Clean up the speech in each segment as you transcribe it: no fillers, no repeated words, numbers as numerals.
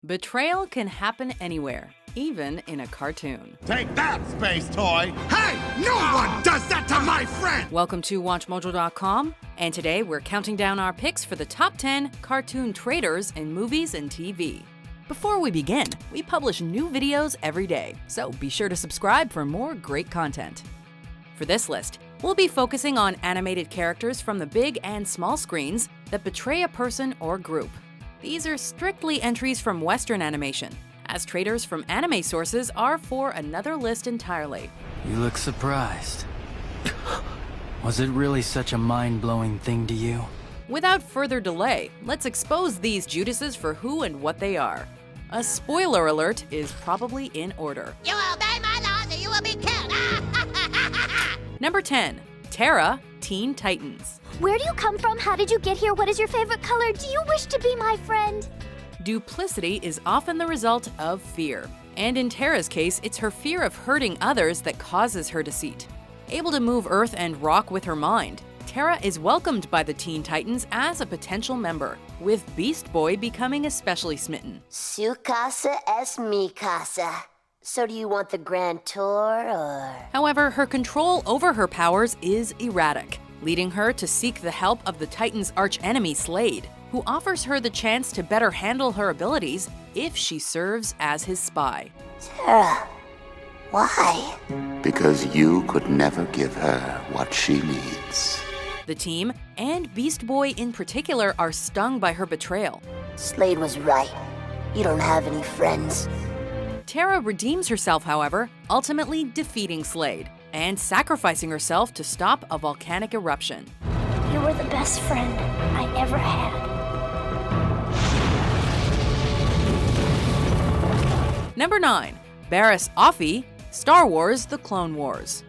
Betrayal can happen anywhere, even in a cartoon. Take that, space toy! Hey! No one does that to my friend! Welcome to WatchMojo.com, and today we're counting down our picks for the top 10 cartoon traitors in movies and TV. Before we begin, we publish new videos every day, so be sure to subscribe for more great content. For this list, we'll be focusing on animated characters from the big and small screens that betray a person or group. These are strictly entries from Western animation, as traitors from anime sources are for another list entirely. You look surprised. Was it really such a mind-blowing thing to you? Without further delay, let's expose these Judases for who and what they are. A spoiler alert is probably in order. You will obey my laws or you will be killed! Number 10. Terra, Teen Titans. Where do you come from? How did you get here? What is your favorite color? Do you wish to be my friend? Duplicity is often the result of fear. And in Terra's case, it's her fear of hurting others that causes her deceit. Able to move Earth and rock with her mind, Terra is welcomed by the Teen Titans as a potential member, with Beast Boy becoming especially smitten. Su casa es mi casa. So do you want the grand tour, or...? However, her control over her powers is erratic, leading her to seek the help of the Titans' archenemy Slade, who offers her the chance to better handle her abilities if she serves as his spy. Terra, why? Because you could never give her what she needs. The team, and Beast Boy in particular, are stung by her betrayal. Slade was right. You don't have any friends. Terra redeems herself, however, ultimately defeating Slade and sacrificing herself to stop a volcanic eruption. You were the best friend I ever had. Number 9. Barriss Offee, Star Wars: The Clone Wars.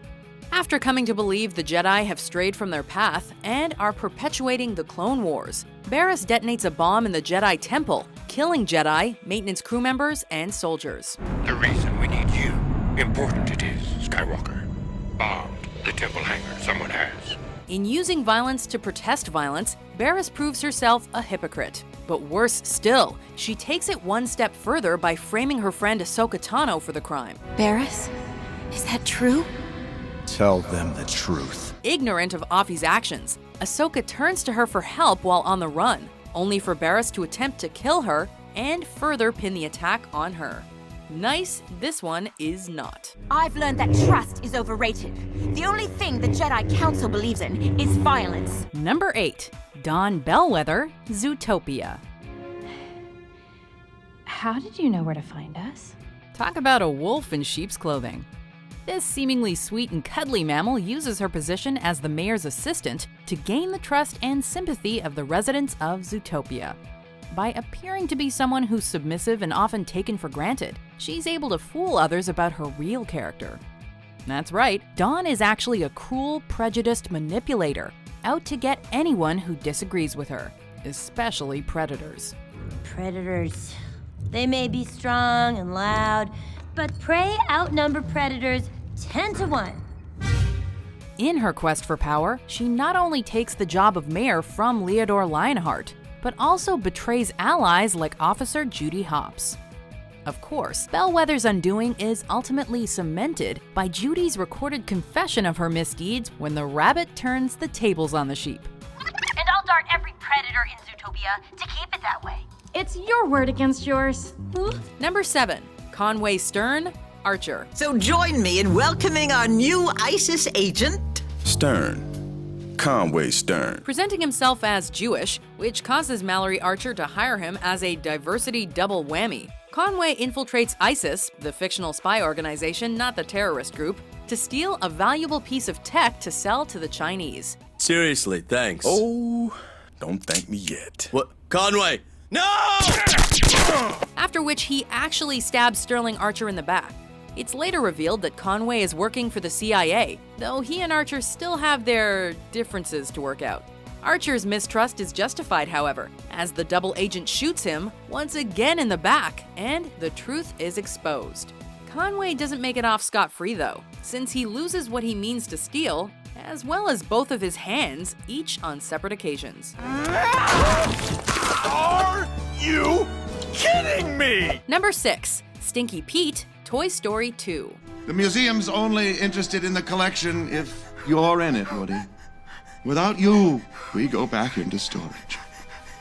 After coming to believe the Jedi have strayed from their path and are perpetuating the Clone Wars, Barriss detonates a bomb in the Jedi Temple, killing Jedi, maintenance crew members, and soldiers. The reason we need you. Important it is, Skywalker. Bombed the temple hangar someone has. In using violence to protest violence, Barriss proves herself a hypocrite. But worse still, she takes it one step further by framing her friend Ahsoka Tano for the crime. Barriss? Is that true? Tell them the truth. Ignorant of Offee's actions, Ahsoka turns to her for help while on the run, only for Barriss to attempt to kill her and further pin the attack on her. Nice, this one is not. I've learned that trust is overrated. The only thing the Jedi Council believes in is violence. Number 8. Don Bellwether, Zootopia. How did you know where to find us? Talk about a wolf in sheep's clothing. This seemingly sweet and cuddly mammal uses her position as the mayor's assistant to gain the trust and sympathy of the residents of Zootopia. By appearing to be someone who's submissive and often taken for granted, she's able to fool others about her real character. That's right, Dawn is actually a cruel, prejudiced manipulator, out to get anyone who disagrees with her, especially predators. Predators. They may be strong and loud, but prey outnumber predators 10 to 1. In her quest for power, she not only takes the job of mayor from Leodore Lionheart, but also betrays allies like Officer Judy Hopps. Of course, Bellwether's undoing is ultimately cemented by Judy's recorded confession of her misdeeds when the rabbit turns the tables on the sheep. And I'll dart every predator in Zootopia to keep it that way. It's your word against yours. Number 7. Conway Stern, Archer. So join me in welcoming our new ISIS agent, Stern. Conway Stern. Presenting himself as Jewish, which causes Mallory Archer to hire him as a diversity double whammy. Conway infiltrates ISIS, the fictional spy organization, not the terrorist group, to steal a valuable piece of tech to sell to the Chinese. Seriously, thanks. Oh, don't thank me yet. What? Conway! No! After which he actually stabs Sterling Archer in the back. It's later revealed that Conway is working for the CIA, though he and Archer still have their differences to work out. Archer's mistrust is justified, however, as the double agent shoots him once again in the back, and the truth is exposed. Conway doesn't make it off scot-free though, since he loses what he means to steal, as well as both of his hands, each on separate occasions. Are you kidding me? Number 6. Stinky Pete, Toy Story 2. The museum's only interested in the collection if you're in it, Woody. Without you, we go back into storage.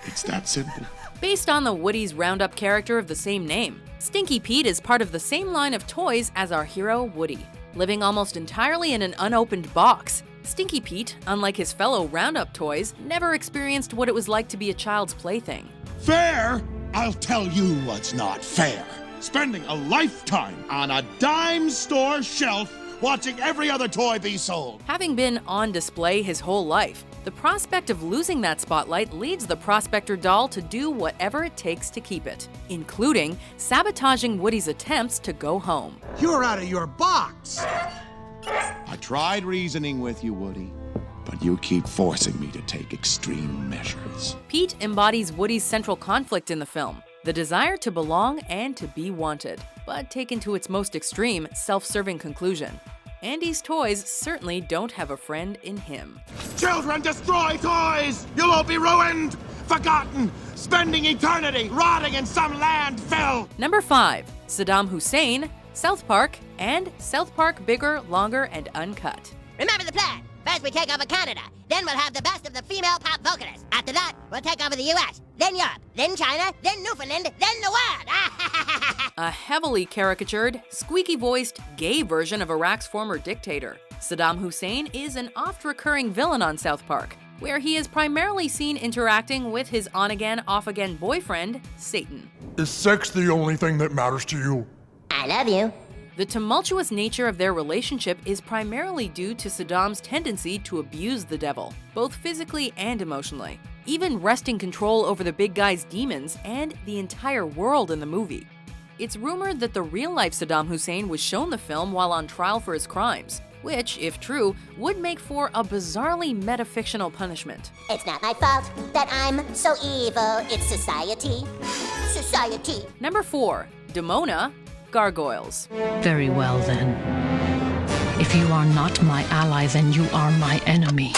It's that simple. Based on the Woody's Roundup character of the same name, Stinky Pete is part of the same line of toys as our hero Woody. Living almost entirely in an unopened box, Stinky Pete, unlike his fellow Roundup toys, never experienced what it was like to be a child's plaything. Fair? I'll tell you what's not fair. Spending a lifetime on a dime store shelf watching every other toy be sold. Having been on display his whole life, the prospect of losing that spotlight leads the Prospector doll to do whatever it takes to keep it, including sabotaging Woody's attempts to go home. You're out of your box. I tried reasoning with you, Woody, but you keep forcing me to take extreme measures. Pete embodies Woody's central conflict in the film, the desire to belong and to be wanted, but taken to its most extreme, self-serving conclusion. Andy's toys certainly don't have a friend in him. Children, destroy toys! You'll all be ruined, forgotten, spending eternity rotting in some landfill! Number 5. Saddam Hussein, South Park, and South Park Bigger, Longer, and Uncut. Remember the plan. First we take over Canada, then we'll have the best of the female pop vocalists. After that, we'll take over the US, then Europe, then China, then Newfoundland, then the world. A heavily caricatured, squeaky-voiced, gay version of Iraq's former dictator. Saddam Hussein is an oft-recurring villain on South Park, where he is primarily seen interacting with his on-again, off-again boyfriend, Satan. Is sex the only thing that matters to you? I love you. The tumultuous nature of their relationship is primarily due to Saddam's tendency to abuse the devil, both physically and emotionally, even wresting control over the big guy's demons and the entire world in the movie. It's rumored that the real-life Saddam Hussein was shown the film while on trial for his crimes, which, if true, would make for a bizarrely metafictional punishment. It's not my fault that I'm so evil. It's society. Society. Number 4. Demona, Gargoyles. Very well, then. If you are not my ally, then you are my enemy.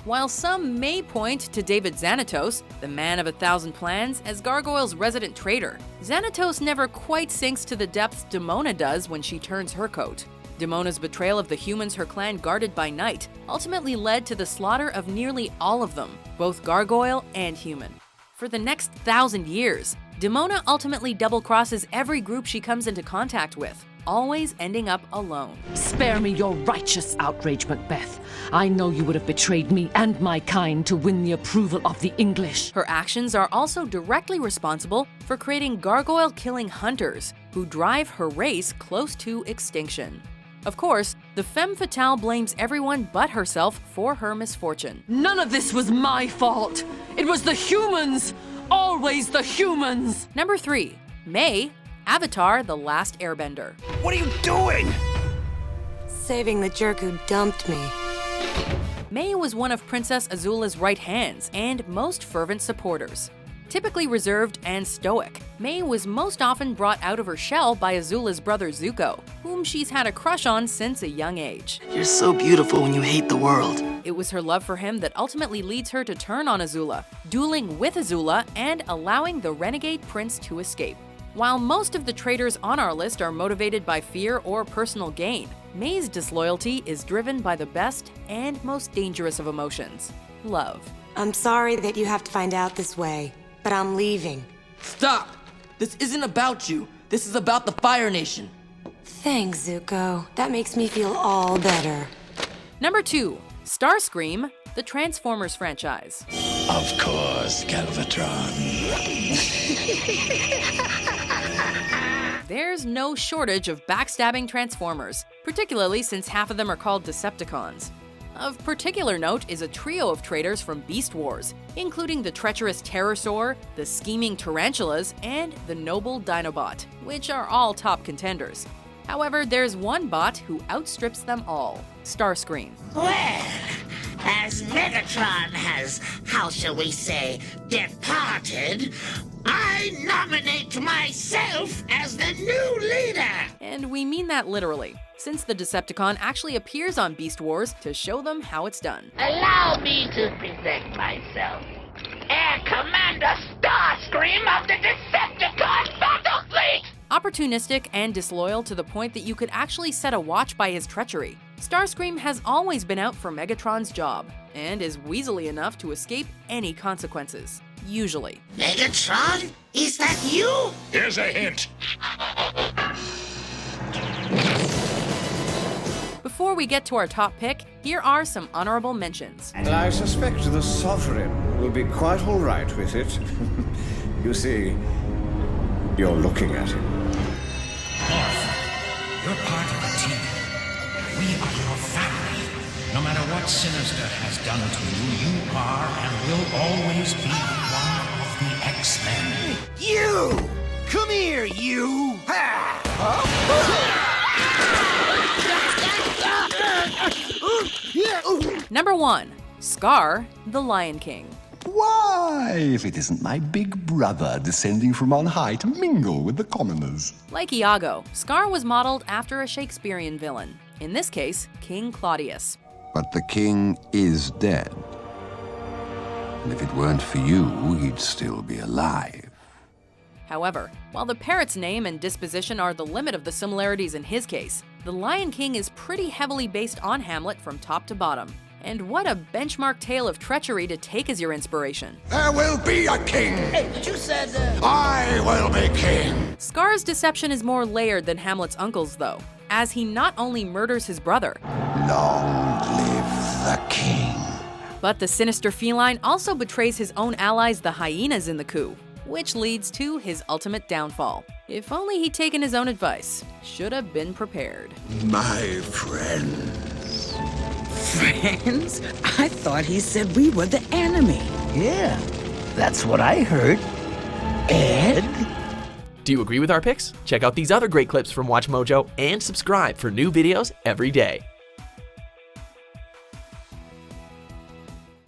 While some may point to David Xanatos, the man of 1,000 plans, as Gargoyles' resident traitor, Xanatos never quite sinks to the depths Demona does when she turns her coat. Demona's betrayal of the humans her clan guarded by night ultimately led to the slaughter of nearly all of them, both gargoyle and human. For the next 1,000 years, Demona ultimately double-crosses every group she comes into contact with, always ending up alone. Spare me your righteous outrage, Macbeth. I know you would have betrayed me and my kind to win the approval of the English. Her actions are also directly responsible for creating gargoyle-killing hunters who drive her race close to extinction. Of course, the femme fatale blames everyone but herself for her misfortune. None of this was my fault. It was the humans. Always the humans. Number 3. May, Avatar: The Last Airbender. What are you doing? Saving the jerk who dumped me. May was one of Princess Azula's right hands and most fervent supporters. Typically reserved and stoic, May was most often brought out of her shell by Azula's brother Zuko, whom she's had a crush on since a young age. You're so beautiful when you hate the world. It was her love for him that ultimately leads her to turn on Azula, dueling with Azula and allowing the renegade prince to escape. While most of the traitors on our list are motivated by fear or personal gain, May's disloyalty is driven by the best and most dangerous of emotions, love. I'm sorry that you have to find out this way, but I'm leaving. Stop! This isn't about you. This is about the Fire Nation. Thanks, Zuko. That makes me feel all better. Number 2. Starscream, the Transformers franchise. Of course, Galvatron. There's no shortage of backstabbing Transformers, particularly since half of them are called Decepticons. Of particular note is a trio of traitors from Beast Wars, including the treacherous Pterosaur, the scheming Tarantulas, and the noble Dinobot, which are all top contenders. However, there's one bot who outstrips them all, Starscream. Well, as Megatron has, how shall we say, departed, I nominate myself as the new leader! And we mean that literally, since the Decepticon actually appears on Beast Wars to show them how it's done. Allow me to present myself. Air Commander Starscream of the Decepticon Battle Fleet! Opportunistic and disloyal to the point that you could actually set a watch by his treachery, Starscream has always been out for Megatron's job, and is weaselly enough to escape any consequences. Usually. Megatron? Is that you? Here's a hint. Before we get to our top pick, here are some honorable mentions. I suspect the Sovereign will be quite all right with it. You see, you're looking at him. You're part of the team. We are your family. No matter what Sinister has done to you, you are and will always be one of the X-Men. You! Come here, you! Number 1. Scar, the Lion King. Why, if it isn't my big brother descending from on high to mingle with the commoners. Like Iago, Scar was modeled after a Shakespearean villain, in this case, King Claudius. But the king is dead. And if it weren't for you, he'd still be alive. However, while the parrot's name and disposition are the limit of the similarities in his case, the Lion King is pretty heavily based on Hamlet from top to bottom. And what a benchmark tale of treachery to take as your inspiration. There will be a king! Hey, but you said, I will be king! Scar's deception is more layered than Hamlet's uncle's, though, as he not only murders his brother, long live the king, but the sinister feline also betrays his own allies, the hyenas, in the coup, which leads to his ultimate downfall. If only he'd taken his own advice. Should have been prepared. My friends. Friends? I thought he said we were the enemy. Yeah, that's what I heard. Ed? Do you agree with our picks? Check out these other great clips from WatchMojo and subscribe for new videos every day.